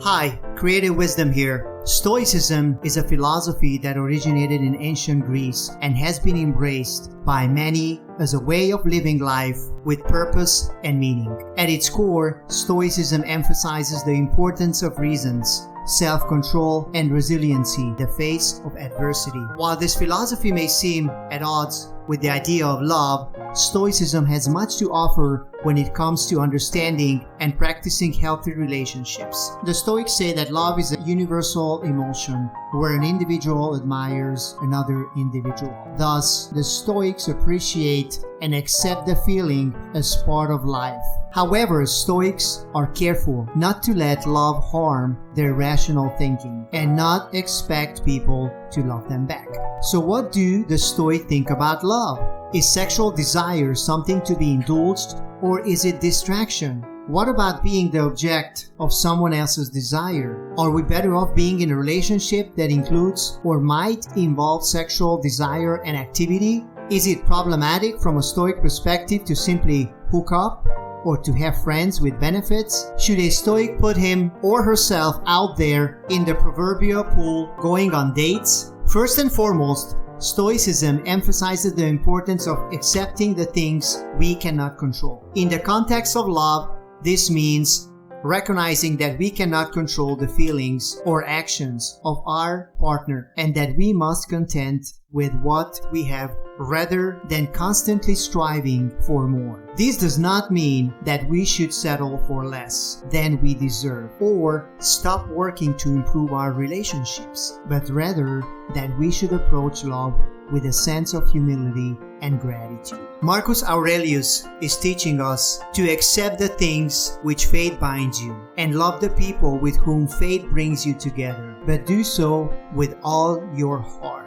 Hi, Creative Wisdom here. Stoicism is a philosophy that originated in ancient Greece and has been embraced by many as a way of living life with purpose and meaning. At its core, Stoicism emphasizes the importance of reasons, self-control, and resiliency in the face of adversity. While this philosophy may seem at odds with the idea of love, Stoicism has much to offer when it comes to understanding and practicing healthy relationships. The Stoics say that love is a universal emotion where an individual admires another individual. Thus, the Stoics appreciate and accept the feeling as part of life. However, Stoics are careful not to let love harm their rational thinking and not expect people to love them back. So what do the Stoics think about love? Is sexual desire something to be indulged, or is it distraction? What about being the object of someone else's desire? Are we better off being in a relationship that includes or might involve sexual desire and activity? Is it problematic from a Stoic perspective to simply hook up or to have friends with benefits? Should a Stoic put him or herself out there in the proverbial pool going on dates? First and foremost, Stoicism emphasizes the importance of accepting the things we cannot control. In the context of love, this means recognizing that we cannot control the feelings or actions of our partner and that we must content with what we have rather than constantly striving for more. This does not mean that we should settle for less than we deserve or stop working to improve our relationships, but rather that we should approach love with a sense of humility and gratitude. Marcus Aurelius is teaching us to accept the things which fate binds you and love the people with whom fate brings you together, but do so with all your heart.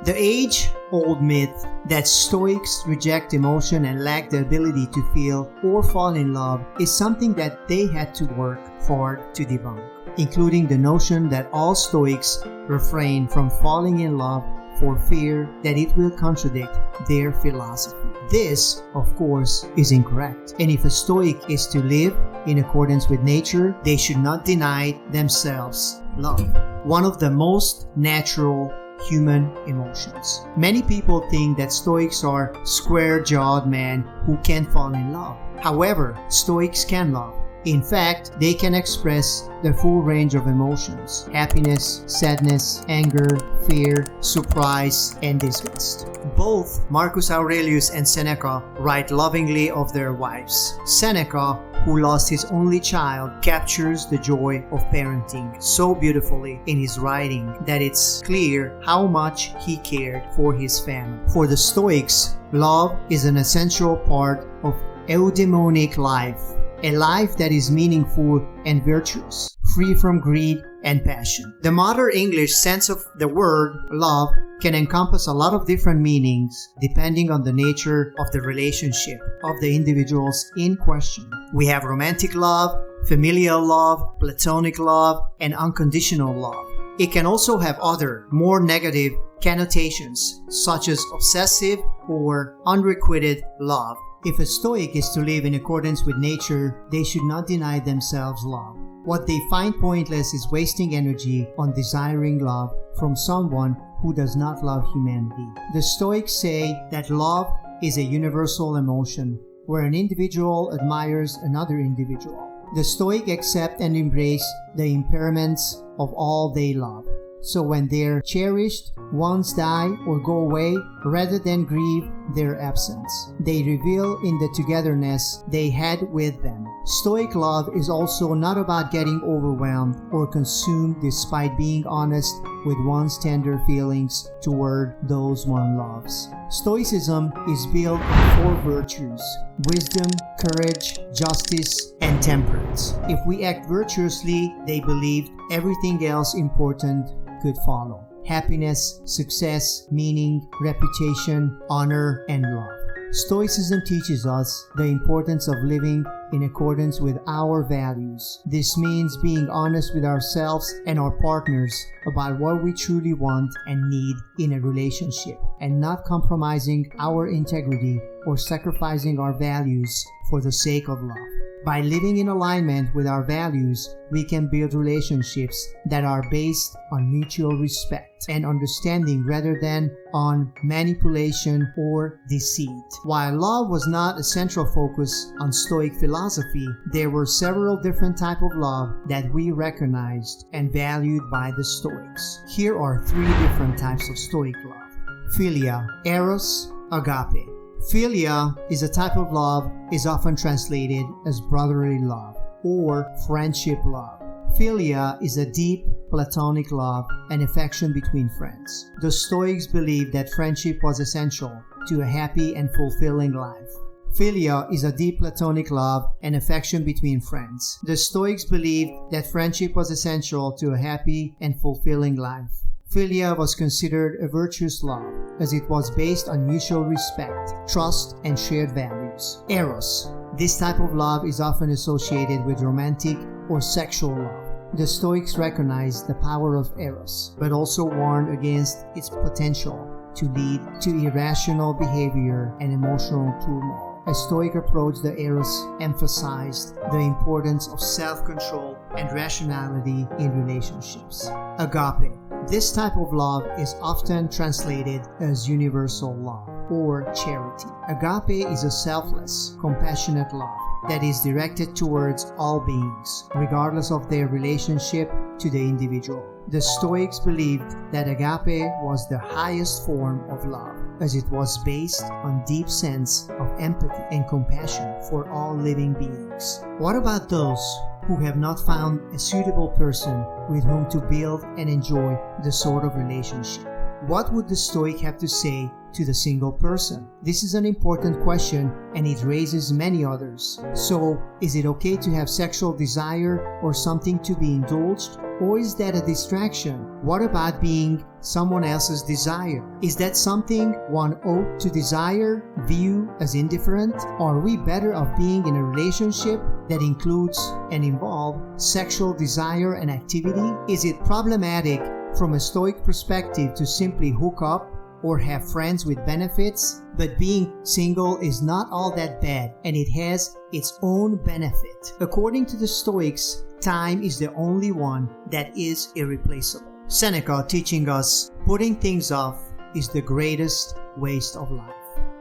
The age-old myth that Stoics reject emotion and lack the ability to feel or fall in love is something that they had to work hard to debunk, including the notion that all Stoics refrain from falling in love for fear that it will contradict their philosophy. This, of course, is incorrect. And if a Stoic is to live in accordance with nature, they should not deny themselves love, one of the most natural human emotions. Many people think that Stoics are square-jawed men who can't fall in love. However, Stoics can love. In fact, they can express the full range of emotions: happiness, sadness, anger, fear, surprise, and disgust. Both Marcus Aurelius and Seneca write lovingly of their wives. Seneca, who lost his only child, captures the joy of parenting so beautifully in his writing that it's clear how much he cared for his family. For the Stoics, love is an essential part of eudaimonic life, a life that is meaningful and virtuous, free from greed and passion. The modern English sense of the word love can encompass a lot of different meanings depending on the nature of the relationship of the individuals in question. We have romantic love, familial love, platonic love, and unconditional love. It can also have other, more negative connotations, such as obsessive or unrequited love. If a Stoic is to live in accordance with nature, they should not deny themselves love. What they find pointless is wasting energy on desiring love from someone who does not love humanity. The Stoics say that love is a universal emotion where an individual admires another individual. The Stoics accept and embrace the impairments of all they love. So when their cherished ones die or go away, rather than grieve their absence, they revel in the togetherness they had with them. Stoic love is also not about getting overwhelmed or consumed despite being honest with one's tender feelings toward those one loves. Stoicism is built on 4 virtues: wisdom, courage, justice, and temperance. If we act virtuously, they believed everything else important could follow: happiness, success, meaning, reputation, honor, and love. Stoicism teaches us the importance of living in accordance with our values. This means being honest with ourselves and our partners about what we truly want and need in a relationship, and not compromising our integrity or sacrificing our values for the sake of love. By living in alignment with our values, we can build relationships that are based on mutual respect and understanding rather than on manipulation or deceit. While love was not a central focus on Stoic philosophy, there were several different types of love that we recognized and valued by the Stoics. Here are 3 different types of Stoic love: philia, eros, agape. Philia is a type of love, is often translated as brotherly love or friendship love. Philia is a deep platonic love and affection between friends. The Stoics believed that friendship was essential to a happy and fulfilling life. Philia is a deep platonic love and affection between friends. The Stoics believed that friendship was essential to a happy and fulfilling life. Philia was considered a virtuous love, as it was based on mutual respect, trust, and shared values. Eros. This type of love is often associated with romantic or sexual love. The Stoics recognized the power of Eros, but also warned against its potential to lead to irrational behavior and emotional turmoil. A Stoic approach to Eros emphasized the importance of self-control and rationality in relationships. Agape. This type of love is often translated as universal love or charity. Agape is a selfless, compassionate love that is directed towards all beings, regardless of their relationship to the individual. The Stoics believed that agape was the highest form of love, as it was based on deep sense of empathy and compassion for all living beings. What about those who have not found a suitable person with whom to build and enjoy the sort of relationship? What would the Stoic have to say to the single person? This is an important question and it raises many others. So, is it okay to have sexual desire or something to be indulged? Or is that a distraction? What about being someone else's desire? Is that something one ought to desire, view as indifferent? Are we better off being in a relationship that includes and involves sexual desire and activity? Is it problematic from a Stoic perspective to simply hook up or have friends with benefits? But being single is not all that bad, and it has its own benefit. According to the Stoics, time is the only one that is irreplaceable. Seneca teaching us putting things off is the greatest waste of life.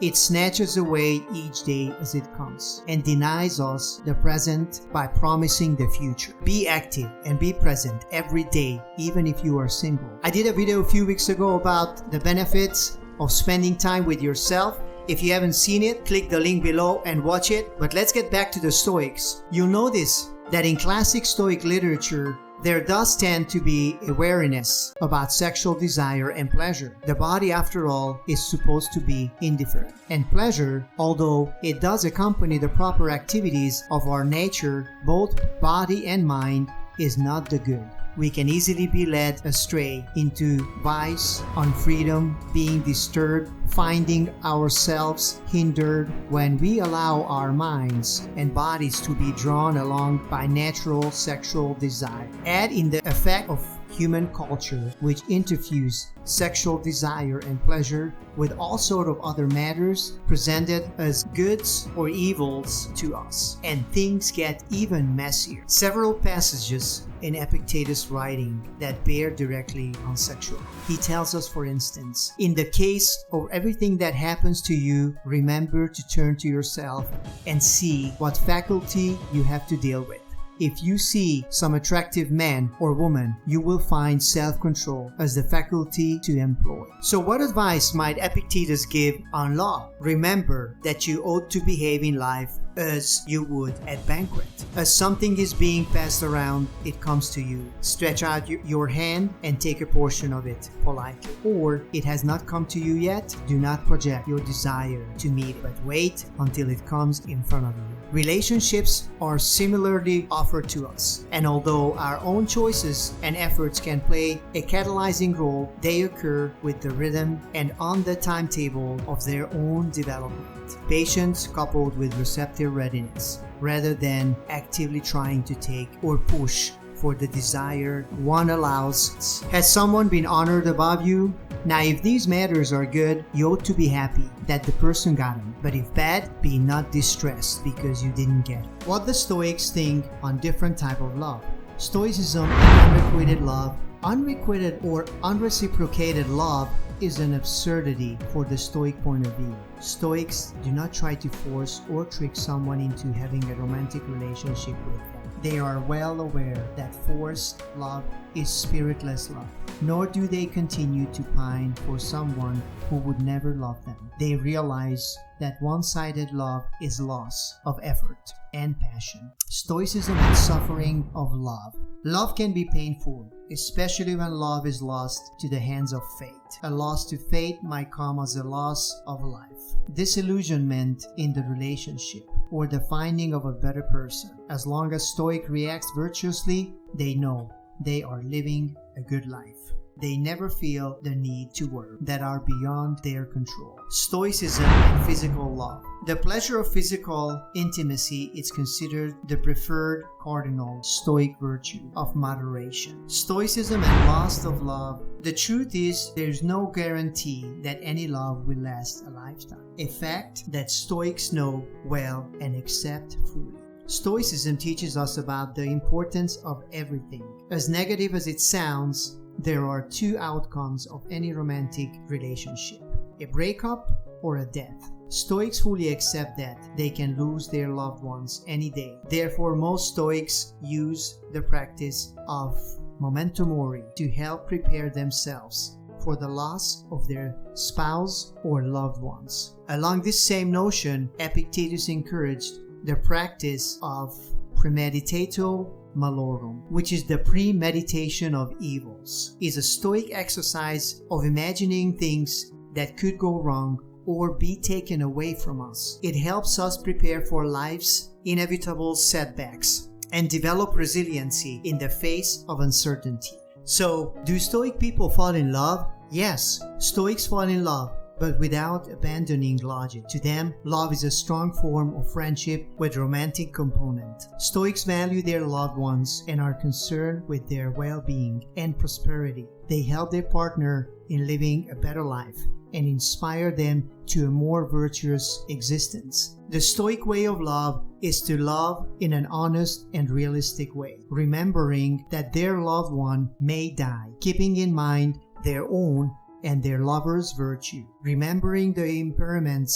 It snatches away each day as it comes and denies us the present by promising the future. Be active and be present every day, even if you are single. I did a video a few weeks ago about the benefits of spending time with yourself. If you haven't seen it, click the link below and watch it. But let's get back to the Stoics. You'll notice that in classic Stoic literature, there does tend to be a wariness about sexual desire and pleasure. The body, after all, is supposed to be indifferent. And pleasure, although it does accompany the proper activities of our nature, both body and mind, is not the good. We can easily be led astray into vice, unfreedom, being disturbed, finding ourselves hindered when we allow our minds and bodies to be drawn along by natural sexual desire. Add in the effect of human culture, which interfuse sexual desire and pleasure with all sort of other matters presented as goods or evils to us, and things get even messier. Several passages in Epictetus' writing that bear directly on sexuality. He tells us, for instance, in the case of everything that happens to you, remember to turn to yourself and see what faculty you have to deal with. If you see some attractive man or woman, you will find self-control as the faculty to employ. So what advice might Epictetus give on law? Remember that you ought to behave in life as you would at banquet. As something is being passed around, it comes to you. Stretch out your hand and take a portion of it politely. Or it has not come to you yet, do not project your desire to meet it, but wait until it comes in front of you. Relationships are similarly offered to us, and although our own choices and efforts can play a catalyzing role, they occur with the rhythm and on the timetable of their own development. Patience coupled with receptive readiness, rather than actively trying to take or push for the desire one allows. Has someone been honored above you? Now, if these matters are good, you ought to be happy that the person got them. But if bad, be not distressed because you didn't get it. What the Stoics think on different type of love. Stoicism and unrequited love. Unrequited or unreciprocated love is an absurdity for the Stoic point of view. Stoics do not try to force or trick someone into having a romantic relationship with them. They are well aware that forced love is spiritless love, nor do they continue to pine for someone who would never love them. They realize that one-sided love is loss of effort and passion. Stoicism and suffering of love. Love can be painful, especially when love is lost to the hands of fate. A loss to fate might come as a loss of life, disillusionment in the relationship, or the finding of a better person. As long as Stoic reacts virtuously, they know they are living a good life. They never feel the need to work that are beyond their control. Stoicism and physical love. The pleasure of physical intimacy is considered the preferred cardinal Stoic virtue of moderation. Stoicism and lust of love. The truth is, there is no guarantee that any love will last a lifetime, a fact that Stoics know well and accept fully. Stoicism teaches us about the importance of everything. As negative as it sounds, there are two outcomes of any romantic relationship: a breakup or a death. Stoics fully accept that they can lose their loved ones any day. Therefore, most Stoics use the practice of Momento Mori to help prepare themselves for the loss of their spouse or loved ones. Along this same notion, Epictetus encouraged the practice of premeditatio malorum, which is the premeditation of evils, is a Stoic exercise of imagining things that could go wrong or be taken away from us. It helps us prepare for life's inevitable setbacks and develop resiliency in the face of uncertainty. So, do Stoic people fall in love? Yes, Stoics fall in love, but without abandoning logic. To them, love is a strong form of friendship with romantic component. Stoics value their loved ones and are concerned with their well-being and prosperity. They help their partner in living a better life and inspire them to a more virtuous existence. The Stoic way of love is to love in an honest and realistic way, remembering that their loved one may die, keeping in mind their own and their lover's virtue, remembering the impairments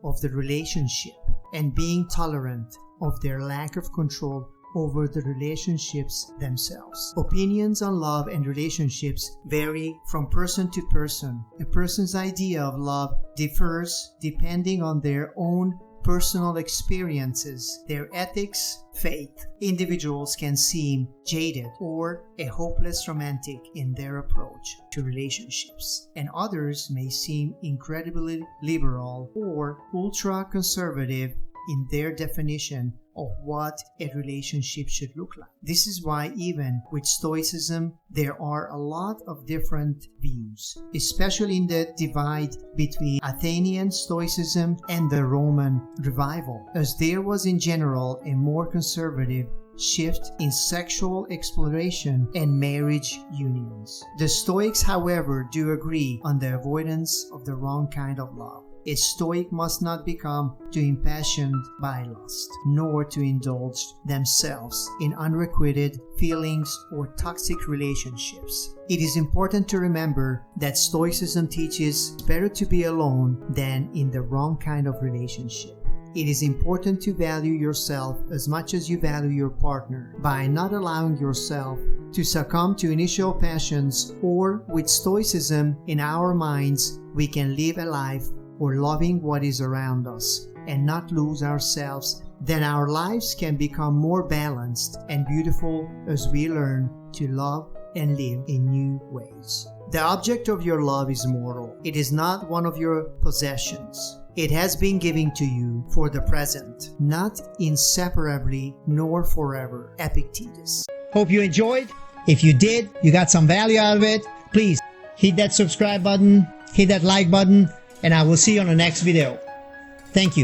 of the relationship, and being tolerant of their lack of control over the relationships themselves. Opinions on love and relationships vary from person to person. A person's idea of love differs depending on their own personal experiences, their ethics, faith. Individuals can seem jaded or a hopeless romantic in their approach to relationships, and others may seem incredibly liberal or ultra-conservative in their definition of what a relationship should look like. This is why even with Stoicism, there are a lot of different views, especially in the divide between Athenian Stoicism and the Roman Revival, as there was in general a more conservative shift in sexual exploration and marriage unions. The Stoics, however, do agree on the avoidance of the wrong kind of love. A Stoic must not become too impassioned by lust, nor to indulge themselves in unrequited feelings or toxic relationships. It is important to remember that Stoicism teaches it's better to be alone than in the wrong kind of relationship. It is important to value yourself as much as you value your partner by not allowing yourself to succumb to initial passions, or with Stoicism in our minds, we can live a life or loving what is around us and not lose ourselves. Then our lives can become more balanced and beautiful as we learn to love and live in new ways. The object of your love is mortal. It is not one of your possessions. It has been given to you for the present, not inseparably nor forever. Epictetus. Hope you enjoyed. If you did, you got some value out of it, please hit that subscribe button, hit that like button, and I will see you on the next video. Thank you.